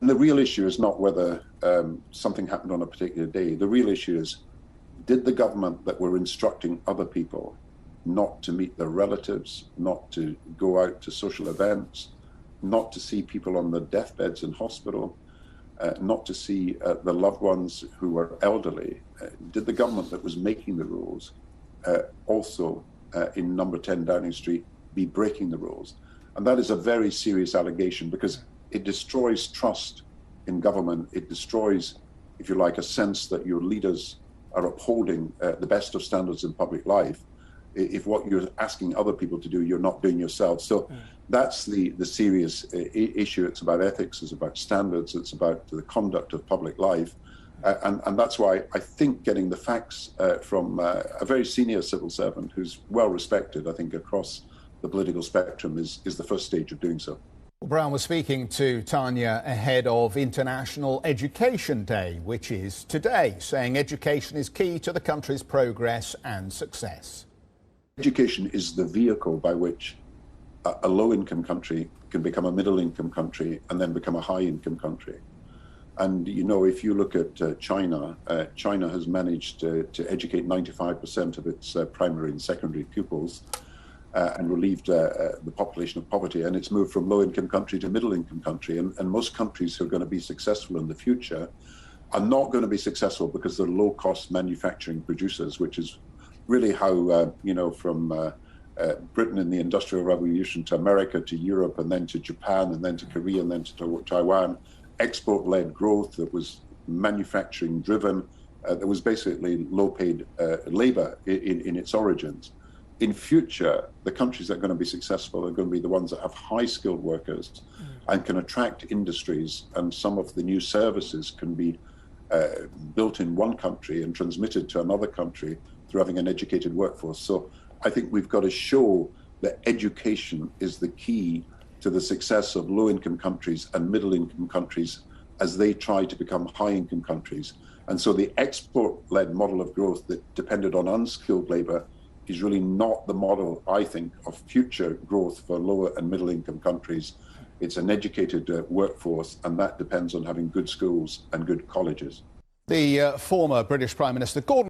the real issue is not whether something happened on a particular day. The real issue is, did the government that were instructing other people not to meet their relatives, not to go out to social events, not to see people on their deathbeds in hospital, not to see the loved ones who were elderly, did the government that was making the rules also in number 10 Downing Street be breaking the rules? And that is a very serious allegation, because it destroys trust in government. It destroys, if you like, a sense that your leaders are upholding the best of standards in public life. If what you're asking other people to do, you're not doing yourself. So that's the serious issue. It's about ethics, it's about standards, it's about the conduct of public life. And that's why I think getting the facts from a very senior civil servant who's well respected, I think, across the political spectrum is the first stage of doing so. Brown was speaking to Tanya ahead of International Education Day, which is today, saying education is key to the country's progress and success. Education is the vehicle by which a low-income country can become a middle-income country and then become a high-income country. And, you know, if you look at China, China has managed to educate 95% of its primary and secondary pupils and relieved the population of poverty. And it's moved from low-income country to middle-income country. And most countries who are going to be successful in the future are not going to be successful because they're low-cost manufacturing producers, which is really how, you know, from Britain in the Industrial Revolution to America to Europe and then to Japan and then to Korea and then to Taiwan, export-led growth that was manufacturing-driven, that was basically low-paid labor in its origins. In future, the countries that are going to be successful are going to be the ones that have high-skilled workers and can attract industries, and some of the new services can be built in one country and transmitted to another country through having an educated workforce. So I think we've got to show that education is the key to the success of low-income countries and middle-income countries as they try to become high-income countries. And so the export-led model of growth that depended on unskilled labor is really not the model, I think, of future growth for lower and middle-income countries. It's an educated workforce, and that depends on having good schools and good colleges. The former British Prime Minister Gordon